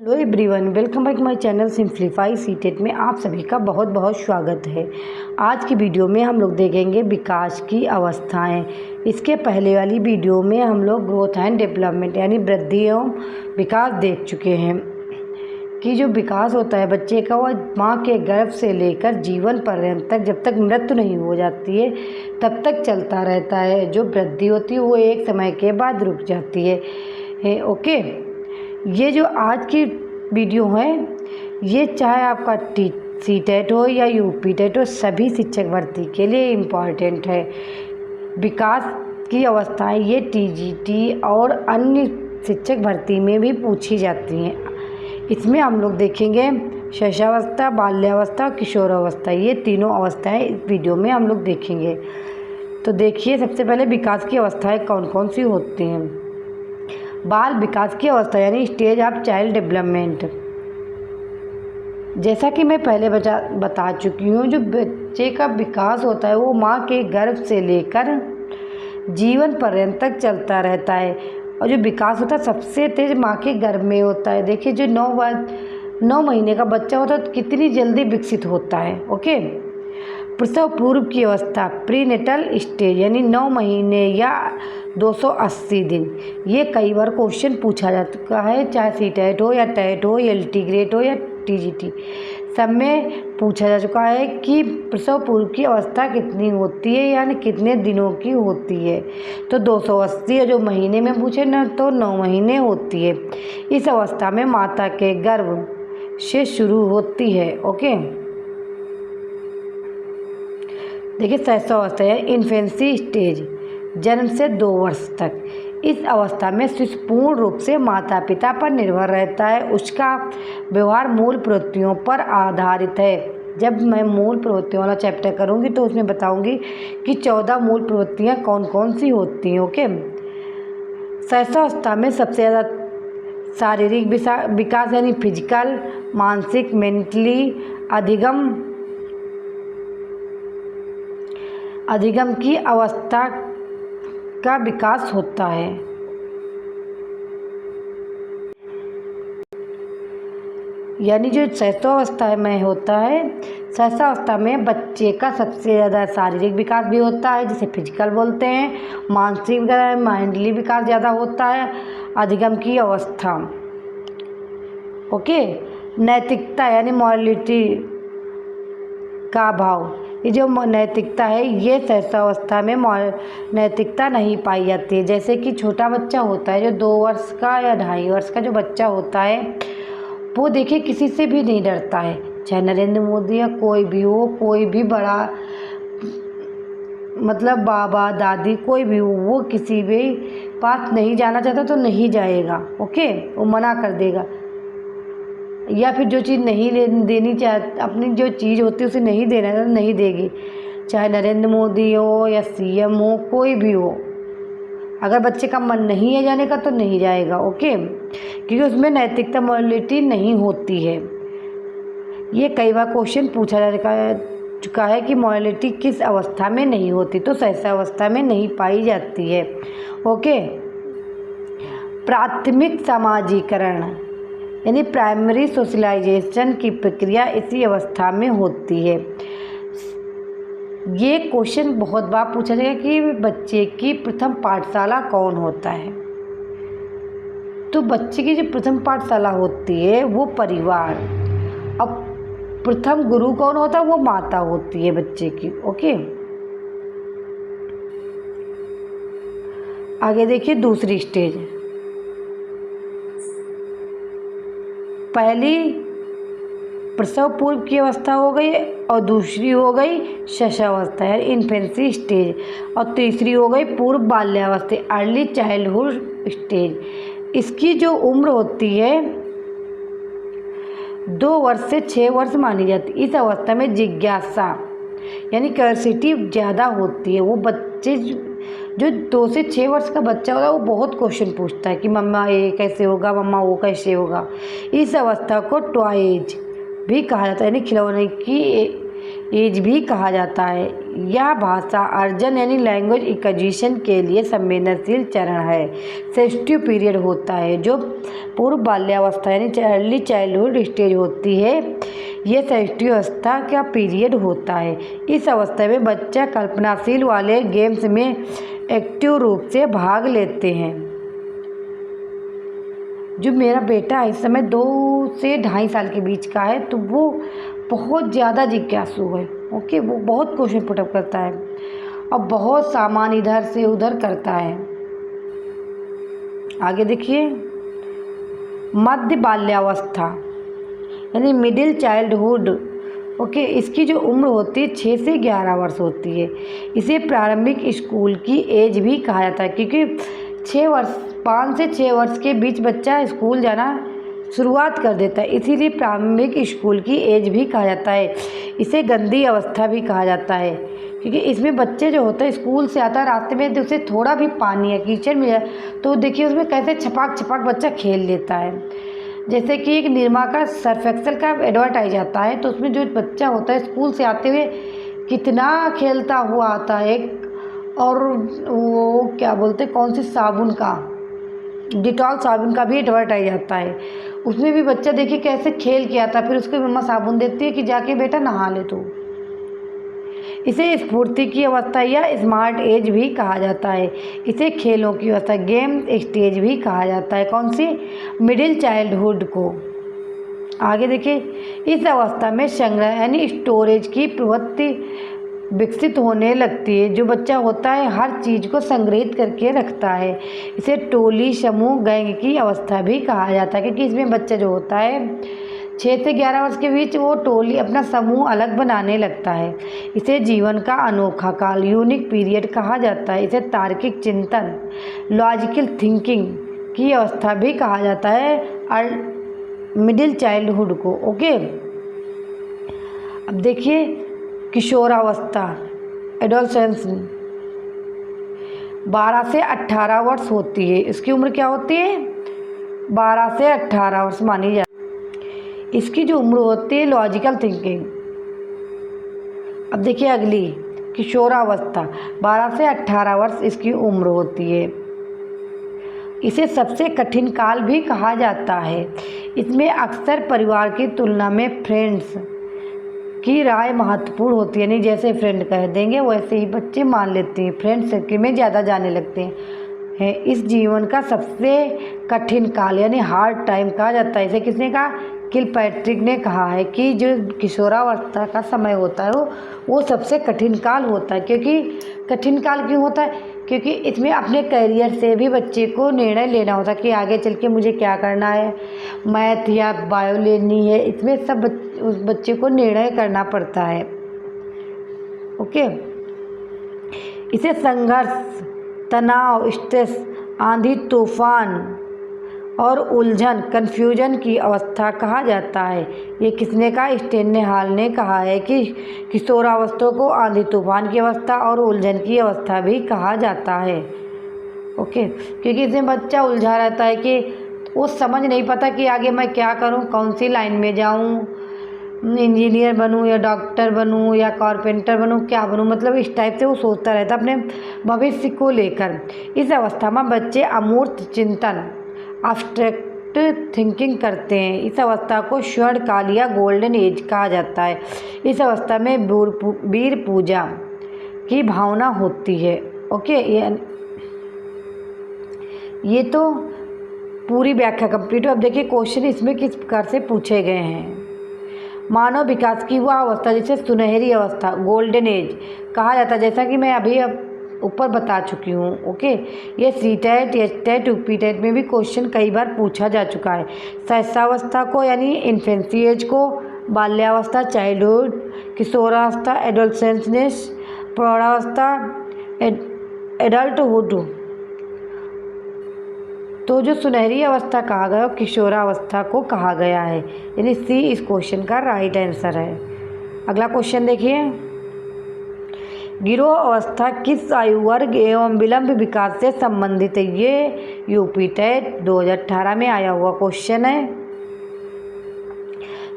Hello everyone, welcome back my channel simplify CTET में आप सभी का बहुत बहुत स्वागत है। आज की वीडियो में हम लोग देखेंगे विकास की अवस्थाएं। इसके पहले वाली वीडियो में हम लोग ग्रोथ एंड डेवलपमेंट यानी वृद्धि एवं विकास देख चुके हैं कि जो विकास होता है बच्चे का वह माँ के गर्भ से लेकर जीवन पर्यंत तक, जब तक मृत्यु नहीं हो जाती है तब तक चलता रहता है। जो वृद्धि होती है वो एक समय के बाद रुक जाती है। ओके, ये जो आज की वीडियो है ये चाहे आपका सीटेट हो या यूपी टेट हो, सभी शिक्षक भर्ती के लिए इम्पॉर्टेंट है। विकास की अवस्थाएं ये टीजीटी और अन्य शिक्षक भर्ती में भी पूछी जाती हैं। इसमें हम लोग देखेंगे शैशवावस्था, बाल्यावस्था और किशोरावस्था, ये तीनों अवस्थाएं इस वीडियो में हम लोग देखेंगे। तो देखिए, सबसे पहले विकास की अवस्थाएं कौन कौन सी होती हैं। बाल विकास की अवस्था यानी स्टेज ऑफ चाइल्ड डेवलपमेंट। जैसा कि मैं पहले बता चुकी हूँ, जो बच्चे का विकास होता है वो माँ के गर्भ से लेकर जीवन पर्यंत तक चलता रहता है। और जो विकास होता है सबसे तेज माँ के गर्भ में होता है। देखिए, जो 9 महीने का बच्चा होता है तो कितनी जल्दी विकसित होता है। ओके, प्रसव पूर्व की अवस्था प्रीनेटल स्टेज यानी 9 महीने या 280 दिन। ये कई बार क्वेश्चन पूछा जा चुका है, चाहे सीटेट हो या टेट हो, एलटी ग्रेड हो या टीजीटी, सब में पूछा जा चुका है कि प्रसव पूर्व की अवस्था कितनी होती है यानी कितने दिनों की होती है। तो 280 है, जो महीने में पूछे ना तो 9 महीने होती है। इस अवस्था में माता के गर्भ से शुरू होती है। ओके, देखिए शैशवावस्था है इन्फेंसी स्टेज, जन्म से 2 वर्ष तक। इस अवस्था में शिशु पूर्ण रूप से माता पिता पर निर्भर रहता है। उसका व्यवहार मूल प्रवृत्तियों पर आधारित है। जब मैं मूल प्रवृत्तियों वाला चैप्टर करूँगी तो उसमें बताऊँगी कि 14 मूल प्रवृत्तियाँ कौन कौन सी होती हैं। ओके, शैशवावस्था में सबसे ज़्यादा शारीरिक विकास यानी फिजिकल, मानसिक, मेंटली, अधिगम की अवस्था का विकास होता है। यानी जो शैशवावस्था में होता है, शैशवावस्था में बच्चे का सबसे ज़्यादा शारीरिक विकास भी होता है जिसे फिजिकल बोलते हैं, मानसिक विकास, माइंडली विकास ज़्यादा होता है, अधिगम की अवस्था। ओके, नैतिकता यानी मॉरलिटी का अभाव। ये जो नैतिकता है ये शैशवावस्था में नैतिकता नहीं पाई जाती है। जैसे कि छोटा बच्चा होता है जो 2 वर्ष का या 2.5 वर्ष का जो बच्चा होता है वो देखिए किसी से भी नहीं डरता है, चाहे नरेंद्र मोदी या कोई भी हो, कोई भी बड़ा मतलब बाबा दादी कोई भी हो, वो किसी भी पास नहीं जाना चाहता तो नहीं जाएगा। ओके, वो मना कर देगा, या फिर जो चीज़ नहीं देनी चाहती, अपनी जो चीज़ होती है उसे नहीं देना है तो नहीं देगी, चाहे नरेंद्र मोदी हो या सीएम हो, कोई भी हो। अगर बच्चे का मन नहीं है जाने का तो नहीं जाएगा। ओके, क्योंकि उसमें नैतिकता मॉरलिटी नहीं होती है। ये कई बार क्वेश्चन पूछा जा चुका है कि मॉरलिटी किस अवस्था में नहीं होती, तो शैशवावस्था में नहीं पाई जाती है। ओके, प्राथमिक समाजीकरण यानी प्राइमरी सोशलाइजेशन की प्रक्रिया इसी अवस्था में होती है। ये क्वेश्चन बहुत बार पूछा जाएगा कि बच्चे की प्रथम पाठशाला कौन होता है। तो बच्चे की जो प्रथम पाठशाला होती है वो परिवार। अब प्रथम गुरु कौन होता है, वो माता होती है बच्चे की। ओके, आगे देखिए दूसरी स्टेज। पहली प्रसव पूर्व की अवस्था हो गई और दूसरी हो गई शैशवावस्था यानी इन्फेंसी स्टेज, और तीसरी हो गई पूर्व बाल्यावस्था अर्ली चाइल्डहुड स्टेज। इसकी जो उम्र होती है 2 वर्ष से 6 वर्ष मानी जाती है। इस अवस्था में जिज्ञासा यानी क्यूरियोसिटी ज़्यादा होती है। वो बच्चे जो 2 से 6 वर्ष का बच्चा होता है वो बहुत क्वेश्चन पूछता है कि मम्मा ये कैसे होगा, मम्मा वो कैसे होगा। इस अवस्था को टॉय एज भी कहा जाता है यानी खिलौने की एज भी कहा जाता है। यह भाषा अर्जन यानी लैंग्वेज एक्विजिशन के लिए संवेदनशील चरण है। सेंसिटिव पीरियड होता है जो पूर्व बाल्यावस्था यानी अर्ली चाइल्डहुड स्टेज होती है। ये सेंसिटिव अवस्था का पीरियड होता है। इस अवस्था में बच्चा कल्पनाशील वाले गेम्स में एक्टिव रूप से भाग लेते हैं। जो मेरा बेटा इस समय 2 से 2.5 साल के बीच का है, तो वो बहुत ज़्यादा जिज्ञासु है। ओके, वो बहुत क्वेश्चन पुटअप करता है और बहुत सामान इधर से उधर करता है। आगे देखिए, मध्य बाल्यावस्था यानी मिडिल चाइल्डहुड। ओके, इसकी जो उम्र होती है 6 से 11 वर्ष होती है। इसे प्रारंभिक स्कूल की एज भी कहा जाता है, क्योंकि 5 से 6 वर्ष के बीच बच्चा स्कूल जाना शुरुआत कर देता है, इसीलिए प्रारंभिक स्कूल की एज भी कहा जाता है। इसे गंदी अवस्था भी कहा जाता है, क्योंकि इसमें बच्चे जो होते हैं स्कूल से आता है, रास्ते में उसे थोड़ा भी पानी या कीचड़ मिल जाए तो देखिए उसमें कैसे छपाक छपाक बच्चा खेल लेता है। जैसे कि एक निरमा का सर्फ एक्सेल का एडवर्टाइज आता है, तो उसमें जो बच्चा होता है स्कूल से आते हुए कितना खेलता हुआ आता है। और वो क्या बोलते हैं, कौन सी साबुन का, डिटॉल साबुन का भी एडवर्टाइज आता है, उसमें भी बच्चा देखिए कैसे खेल के आता है, फिर उसको मम्मा साबुन देती है कि जाके बेटा नहा ले तू। इसे स्फूर्ति की अवस्था या स्मार्ट एज भी कहा जाता है। इसे खेलों की अवस्था, गेम स्टेज भी कहा जाता है। कौन सी? मिडिल चाइल्डहुड को। आगे देखिए, इस अवस्था में संग्रह यानी स्टोरेज की प्रवृत्ति विकसित होने लगती है। जो बच्चा होता है हर चीज़ को संग्रहित करके रखता है। इसे टोली, समूह, गैंग की अवस्था भी कहा जाता है, क्योंकि इसमें बच्चा जो होता है 6 से 11 वर्ष के बीच वो टोली, अपना समूह अलग बनाने लगता है। इसे जीवन का अनोखा काल, यूनिक पीरियड कहा जाता है। इसे तार्किक चिंतन, लॉजिकल थिंकिंग की अवस्था भी कहा जाता है मिडिल चाइल्डहुड को। ओके, अब देखिए किशोरावस्था, एडोलसेंस, 12 से 18 वर्ष होती है। इसकी उम्र क्या होती है? 12 से 18 वर्ष मानी जाती है। इसकी जो उम्र होती है लॉजिकल थिंकिंग। अब देखिए अगली किशोरावस्था, 12 से 18 वर्ष इसकी उम्र होती है। इसे सबसे कठिन काल भी कहा जाता है। इसमें अक्सर परिवार की तुलना में फ्रेंड्स की राय महत्वपूर्ण होती है। यानी जैसे फ्रेंड कह देंगे वैसे ही बच्चे मान लेते हैं, फ्रेंड सर्किल में ज़्यादा जाने लगते हैं। इस जीवन का सबसे कठिन काल यानी हार्ड टाइम कहा जाता है। इसे किसने कहा? किलपैट्रिक ने कहा है कि जो किशोरावस्था का समय होता है वो सबसे कठिन काल होता है। क्योंकि कठिन काल क्यों होता है? क्योंकि इसमें अपने करियर से भी बच्चे को निर्णय लेना होता है कि आगे चल के मुझे क्या करना है, मैथ या बायो लेनी है। इसमें सब उस बच्चे को निर्णय करना पड़ता है। ओके, इसे संघर्ष, तनाव, स्ट्रेस, आंधी तूफान और उलझन, कन्फ्यूजन की अवस्था कहा जाता है। ये किसने कहा? स्टेनहाल ने कहा है कि किशोरावस्था को आंधी तूफान की अवस्था और उलझन की अवस्था भी कहा जाता है। ओके, क्योंकि इसमें बच्चा उलझा रहता है कि वो समझ नहीं पाता कि आगे मैं क्या करूं, कौन सी लाइन में जाऊं, इंजीनियर बनूं या डॉक्टर बनूं या कारपेंटर बनूं, क्या बनूं, मतलब इस टाइप से वो सोचता रहता अपने भविष्य को लेकर। इस अवस्था में बच्चे अमूर्त चिंतन, एब्स्ट्रैक्ट थिंकिंग करते हैं। इस अवस्था को स्वर्णकाल या गोल्डन एज कहा जाता है। इस अवस्था में वीर पूजा की भावना होती है। ओके, ये तो पूरी व्याख्या कंप्लीट है। अब देखिए क्वेश्चन इसमें किस प्रकार से पूछे गए हैं। मानव विकास की वह अवस्था जिसे सुनहरी अवस्था, गोल्डन एज कहा जाता है, जैसा कि मैं अभी ऊपर बता चुकी हूँ। ओके, ये सी-टेट, एच-टेट, यूपी-टेट में भी क्वेश्चन कई बार पूछा जा चुका है। शैशवावस्था को यानी इन्फेंसी एज को, बाल्यावस्था चाइल्डहुड, किशोरावस्था एडोलसेंस, प्रौढ़ावस्था एडल्टहुड। तो जो सुनहरी अवस्था कहा गया किशोरावस्था को कहा गया है, यानी सी इस क्वेश्चन का राइट आंसर है। अगला क्वेश्चन देखिए, गिरोह अवस्था किस आयु वर्ग एवं विलंब विकास से संबंधित है? ये यूपी टेट 2018 में आया हुआ क्वेश्चन है।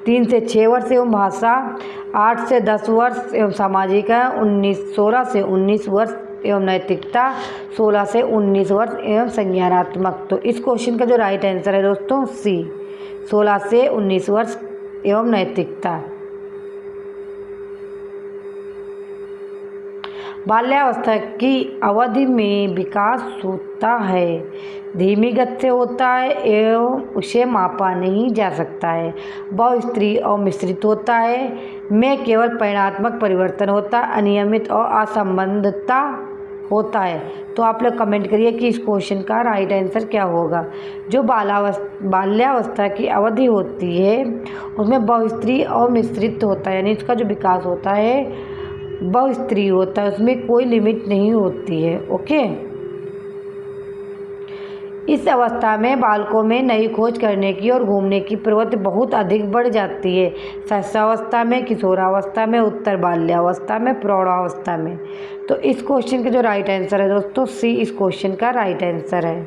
3 से 6 वर्ष एवं भाषा, 8 से 10 वर्ष एवं सामाजिक, 16 से 19 वर्ष एवं नैतिकता, 16 से 19 वर्ष एवं संज्ञानात्मक। तो इस क्वेश्चन का जो राइट आंसर है दोस्तों सी, 16 से 19 वर्ष एवं नैतिकता। बाल्यावस्था की अवधि में विकास होता है, धीमी गति से होता है एवं उसे मापा नहीं जा सकता है। बहुस्त्री और मिश्रित होता है, में केवल परिणात्मक परिवर्तन होता है, अनियमित और असंबद्धता होता है। तो आप लोग कमेंट करिए कि इस क्वेश्चन का राइट आंसर क्या होगा। जो बाल्यावस्था की अवधि होती है उसमें बहुस्त्री और मिश्रित होता है, यानी इसका जो विकास होता है बहुस्त्री होता है, उसमें कोई लिमिट नहीं होती है। ओके, इस अवस्था में बालकों में नई खोज करने की और घूमने की प्रवृत्ति बहुत अधिक बढ़ जाती है। शैशवावस्था में, किशोरावस्था में, उत्तर बाल्यावस्था में, प्रौढ़ावस्था में। तो इस क्वेश्चन का जो राइट आंसर है दोस्तों सी, इस क्वेश्चन का राइट आंसर है।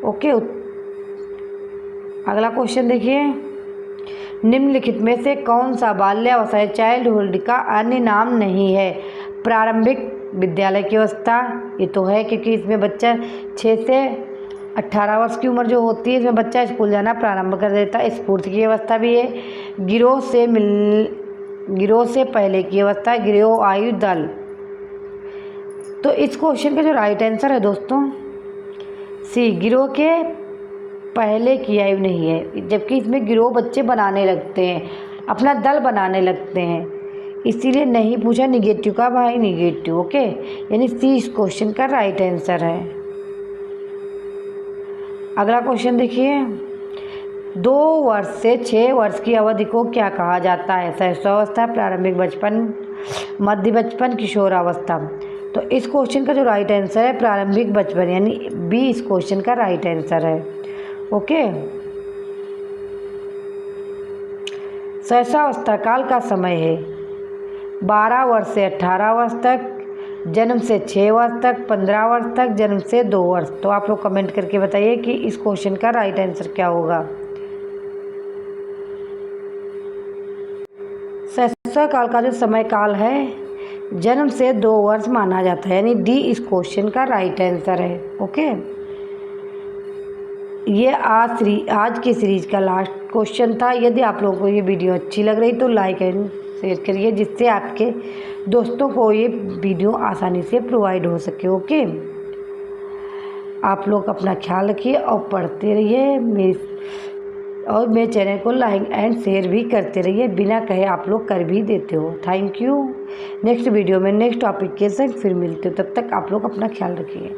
ओके, अगला क्वेश्चन देखिए, निम्नलिखित में से कौन सा बाल्यावस्था चाइल्डहुड का अन्य नाम नहीं है। प्रारंभिक विद्यालय की अवस्था, ये तो है क्योंकि इसमें बच्चा 6 से 18 वर्ष की उम्र जो होती है इसमें बच्चा स्कूल जाना प्रारंभ कर देता है। स्फूर्ति की अवस्था भी है। गिरोह से पहले की अवस्था, गिरोह आयु दल। तो इस क्वेश्चन का जो राइट आंसर है दोस्तों सी, गिरोह के पहले की आयु नहीं है, जबकि इसमें गिरोह बच्चे बनाने लगते हैं, अपना दल बनाने लगते हैं, इसीलिए नहीं पूछा निगेटिव का भाई, निगेटिव। ओके, यानी सी इस क्वेश्चन का राइट आंसर है। अगला क्वेश्चन देखिए, 2 वर्ष से 6 वर्ष की अवधि को क्या कहा जाता है। शैशवावस्था, प्रारंभिक बचपन, मध्य बचपन, किशोरावस्था। तो इस क्वेश्चन का जो राइट आंसर है प्रारंभिक बचपन, यानी बी इस क्वेश्चन का राइट आंसर है। ओके, शैशवावस्था काल का समय है 12 वर्ष से 18 वर्ष तक, जन्म से 6 वर्ष तक, 15 वर्ष तक, जन्म से 2 वर्ष। तो आप लोग कमेंट करके बताइए कि इस क्वेश्चन का राइट आंसर क्या होगा। शैशव काल का जो समय काल है जन्म से 2 वर्ष माना जाता है, यानी डी इस क्वेश्चन का राइट आंसर है। ओके, ये आज की सीरीज का लास्ट क्वेश्चन था। यदि आप लोगों को ये वीडियो अच्छी लग रही तो लाइक एंड शेयर करिए, जिससे आपके दोस्तों को ये वीडियो आसानी से प्रोवाइड हो सके। ओके, आप लोग अपना ख्याल रखिए और पढ़ते रहिए, मेरे चैनल को लाइक एंड शेयर भी करते रहिए, बिना कहे आप लोग कर भी देते हो। Thank you. नेक्स्ट वीडियो में नेक्स्ट टॉपिक के साथ फिर मिलते हो, तब तक आप लोग अपना ख्याल रखिए।